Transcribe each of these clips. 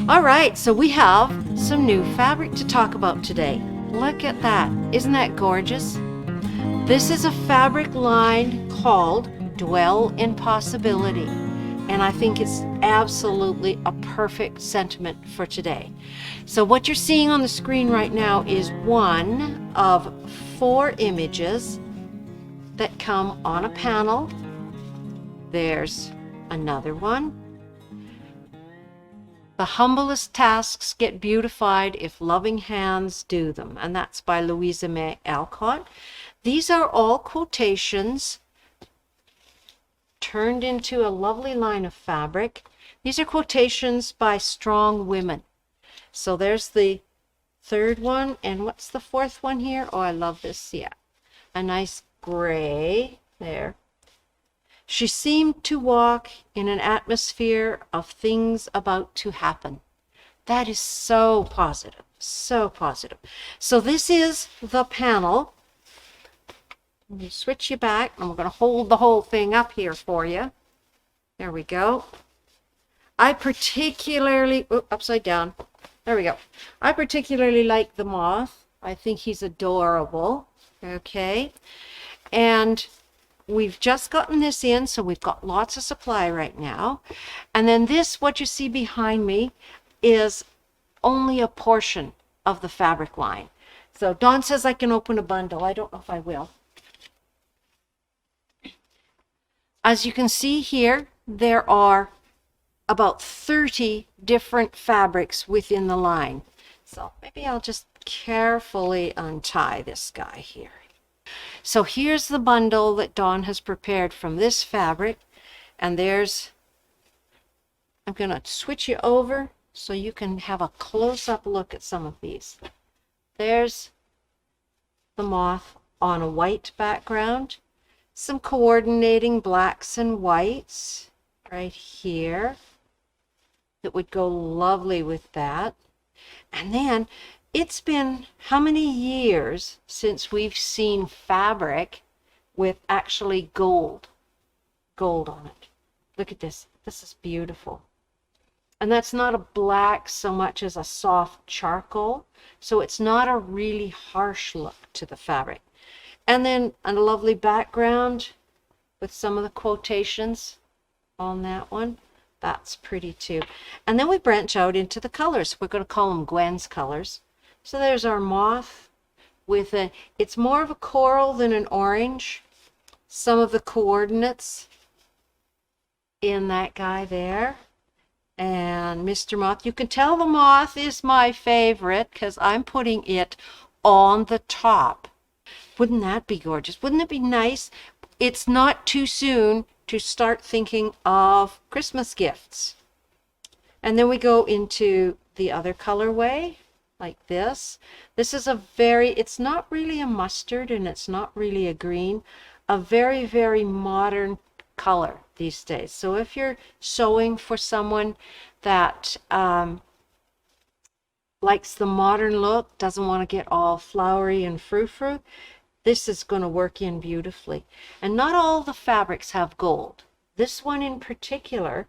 All right, so we have some new fabric to talk about today. Look at that. Isn't that gorgeous? This is a fabric line called Dwell in Possibility, and I think it's absolutely a perfect sentiment for today. So what you're seeing on the screen right now is one of 4 images that come on a panel. There's another one. The humblest tasks get beautified if loving hands do them, and that's by Louisa May Alcott. These are all quotations turned into a lovely line of fabric. These are quotations by strong women. So there's the 3rd one, and what's the 4th one here? Oh, I love this. Yeah, a nice gray there. She seemed to walk in an atmosphere of things about to happen. That is so positive, so positive. So this is the panel. Let me switch you back, and we're going to hold the whole thing up here for you. There we go. I particularly, upside down. There we go. I particularly like the moth. I think he's adorable. Okay. And we've just gotten this in, so we've got lots of supply right now. And then this, what you see behind me, is only a portion of the fabric line. So Dawn says I can open a bundle. I don't know if I will. As you can see here, there are about 30 different fabrics within the line. So maybe I'll just carefully untie this guy here. So here's the bundle that Dawn has prepared from this fabric, and there's, I'm going to switch you over so you can have a close-up look at some of these. There's the moth on a white background, some coordinating blacks and whites right here that would go lovely with that. And then it's been how many years since we've seen fabric with actually gold on it. Look at this. This is beautiful. And that's not a black so much as a soft charcoal. So it's not a really harsh look to the fabric. And then a lovely background with some of the quotations on that one. That's pretty too. And then we branch out into the colors. We're going to call them Gwen's colors. So there's our moth with a, it's more of a coral than an orange. Some of the coordinates in that guy there. And Mr. Moth, you can tell the moth is my favorite because I'm putting it on the top. Wouldn't that be gorgeous? Wouldn't it be nice? It's not too soon to start thinking of Christmas gifts. And then we go into the other colorway. Like this. This is a very, it's not really a mustard and it's not really a green, a very, very modern color these days. So if you're sewing for someone that likes the modern look, doesn't want to get all flowery and frou-frou, this is going to work in beautifully. And not all the fabrics have gold. This one in particular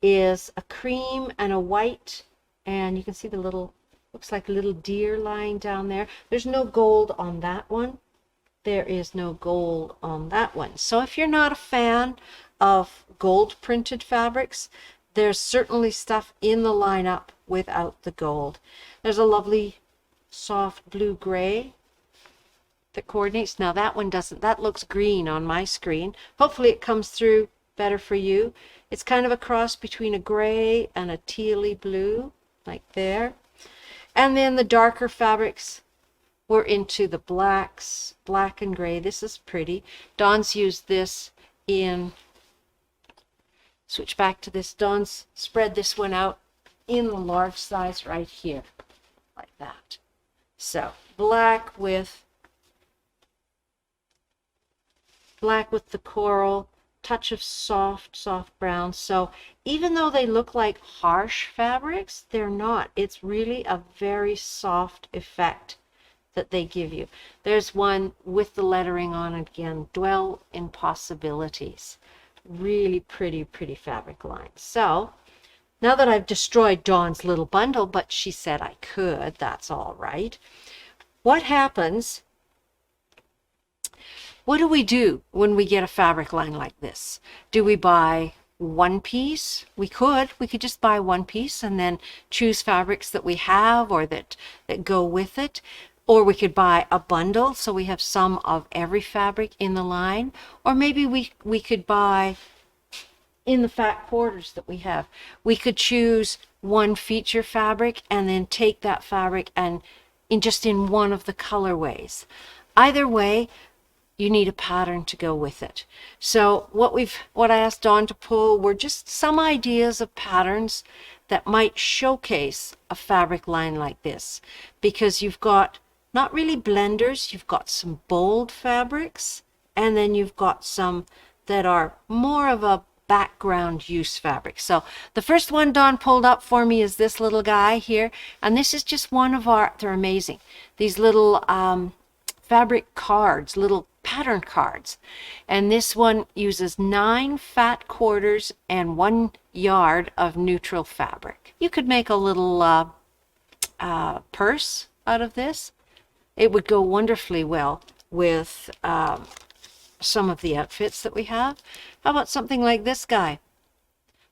is a cream and a white, and you can see the little, looks like a little deer lying down there. There's no gold on that one. There is no gold on that one. So if you're not a fan of gold printed fabrics, there's certainly stuff in the lineup without the gold. There's a lovely soft blue gray that coordinates. Now that one doesn't, that looks green on my screen. Hopefully it comes through better for you. It's kind of a cross between a gray and a tealy blue, like there. And then the darker fabrics, we're into the blacks, black and gray. This is pretty. Dawn's used this in, switch back to this, Dawn's spread this one out in the large size right here, like that. So black with the coral, touch of soft brown. So even though they look like harsh fabrics, they're not. It's really a very soft effect that they give you. There's one with the lettering on it again, Dwell in Possibilities. really pretty fabric line. So now that I've destroyed Dawn's little bundle, but she said I could, that's all right. What happens, what do we do when we get a fabric line like this? Do we buy one piece? We could just buy one piece and then choose fabrics that we have or that go with it. Or we could buy a bundle so we have some of every fabric in the line. Or maybe we could buy, in the fat quarters that we have, we could choose one feature fabric and then take that fabric and in one of the colorways. Either way, you need a pattern to go with it. So what I asked Dawn to pull were just some ideas of patterns that might showcase a fabric line like this, because you've got not really blenders, you've got some bold fabrics, and then you've got some that are more of a background use fabric. So the first one Dawn pulled up for me is this little guy here, and this is just one of they're amazing, these little fabric cards, little pattern cards. And this one uses 9 fat quarters and 1 yard of neutral fabric. You could make a little purse out of this. It would go wonderfully well with some of the outfits that we have. How about something like this guy?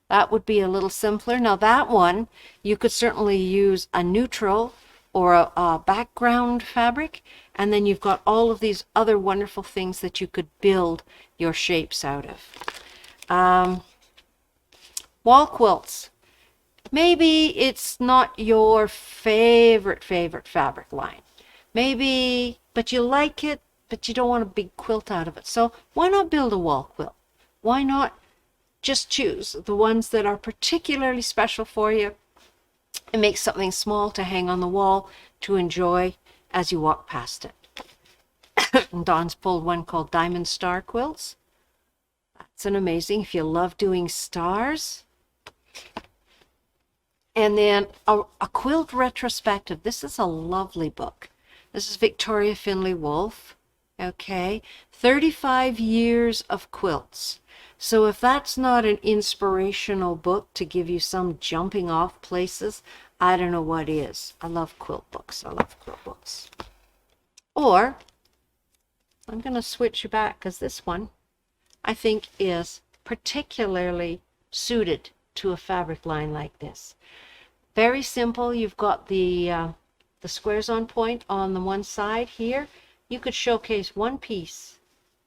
That would be a little simpler. Now that one, you could certainly use a neutral or a background fabric, and then you've got all of these other wonderful things that you could build your shapes out of. Wall quilts. Maybe it's not your favorite fabric line. Maybe, but you like it, but you don't want a big quilt out of it. So why not build a wall quilt? Why not just choose the ones that are particularly special for you and make something small to hang on the wall to enjoy as you walk past it. And Dawn's pulled one called Diamond Star Quilts. That's an amazing, if you love doing stars. And then a quilt retrospective. This is a lovely book. This is Victoria Finlay Wolfe. Okay, 35 years of quilts. So if that's not an inspirational book to give you some jumping off places, I don't know what is. I love quilt books. I love quilt books. Or, I'm going to switch back because this one I think is particularly suited to a fabric line like this. Very simple. You've got the squares on point on the one side here. You could showcase one piece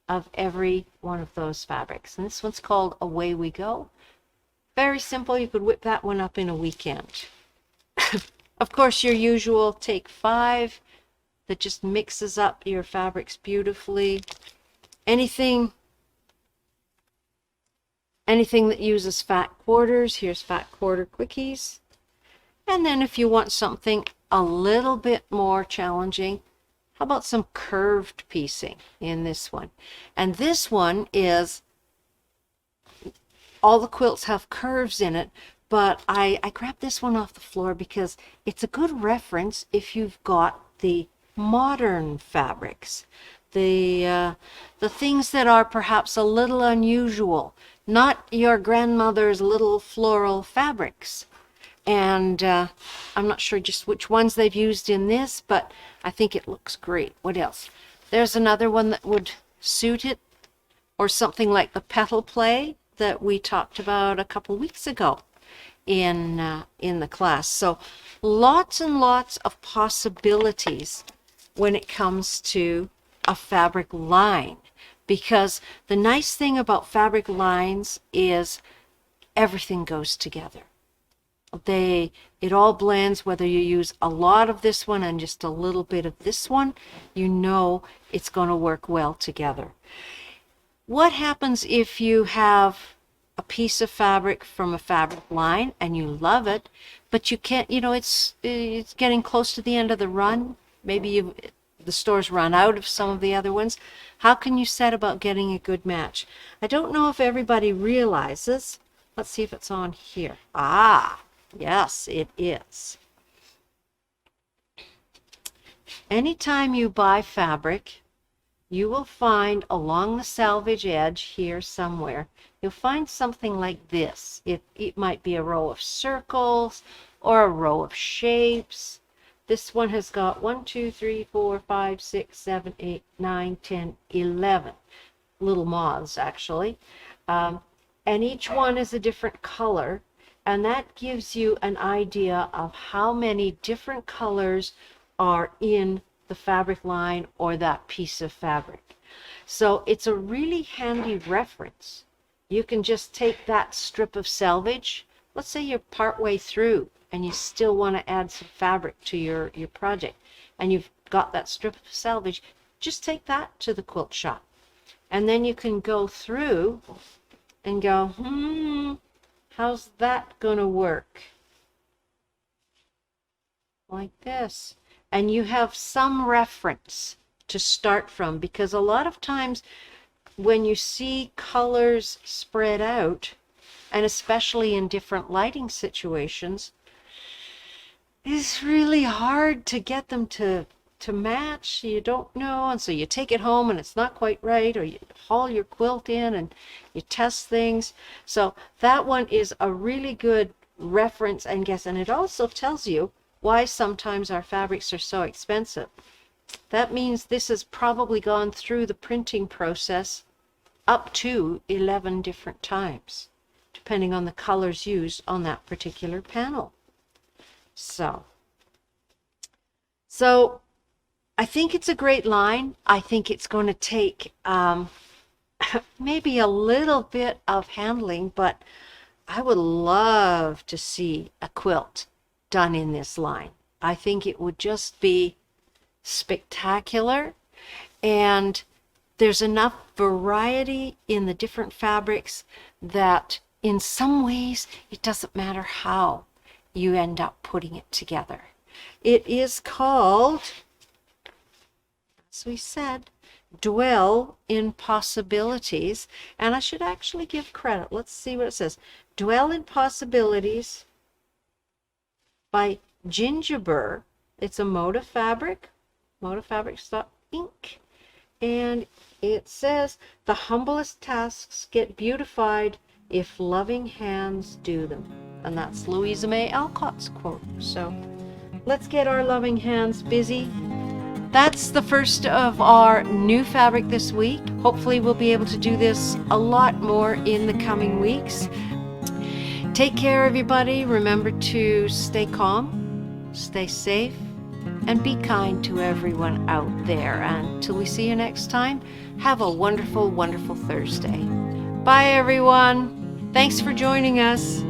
of every one of those fabrics. And this one's called Away We Go. Very simple. You could whip that one up in a weekend. Of course, your usual take 5 that just mixes up your fabrics beautifully. Anything that uses fat quarters, here's fat quarter quickies. And then if you want something a little bit more challenging, how about some curved piecing in this one? And this one is, all the quilts have curves in it, but I grabbed this one off the floor because it's a good reference if you've got the modern fabrics, the things that are perhaps a little unusual, not your grandmother's little floral fabrics. And I'm not sure just which ones they've used in this, but I think it looks great. What else? There's another one that would suit it, or something like the petal play that we talked about a couple weeks ago in the class. So lots and lots of possibilities when it comes to a fabric line, because the nice thing about fabric lines is everything goes together. It all blends, whether you use a lot of this one and just a little bit of this one, you know it's going to work well together. What happens if you have a piece of fabric from a fabric line and you love it, but you can't, it's getting close to the end of the run, maybe the store's run out of some of the other ones. How can you set about getting a good match? I don't know if everybody realizes. Let's see if it's on here. Yes, it is. Anytime you buy fabric you will find along the selvage edge here somewhere, you'll find something like this. It might be a row of circles or a row of shapes. This one has got 1, 2, 3, 4, 5, 6, 7, 8, 9, 10, 11 little moths actually. And each one is a different color, and that gives you an idea of how many different colors are in the fabric line or that piece of fabric. So it's a really handy reference. You can just take that strip of selvage. Let's say you're partway through and you still want to add some fabric to your project, and you've got that strip of selvage. Just take that to the quilt shop, and then you can go through and go, how's that gonna work? Like this. And you have some reference to start from, because a lot of times when you see colors spread out, and especially in different lighting situations, it's really hard to get them to match. You don't know, and so you take it home and it's not quite right, or you haul your quilt in and you test things. So that one is a really good reference and guess, and it also tells you why sometimes our fabrics are so expensive. That means this has probably gone through the printing process up to 11 different times, depending on the colors used on that particular panel. So I think it's a great line. I think it's going to take maybe a little bit of handling, but I would love to see a quilt done in this line. I think it would just be spectacular, and there's enough variety in the different fabrics that in some ways it doesn't matter how you end up putting it together. It is called, as we said, Dwell in Possibilities, and I should actually give credit. Let's see what it says. Dwell in Possibilities by Gingerbur. It's a Moda fabric, Moda Fabrics Inc. And it says, the humblest tasks get beautified if loving hands do them. And that's Louisa May Alcott's quote. So let's get our loving hands busy. That's the first of our new fabric this week. Hopefully we'll be able to do this a lot more in the coming weeks. Take care, everybody. Remember to stay calm, stay safe, and be kind to everyone out there. And until we see you next time, have a wonderful, wonderful Thursday. Bye, everyone. Thanks for joining us.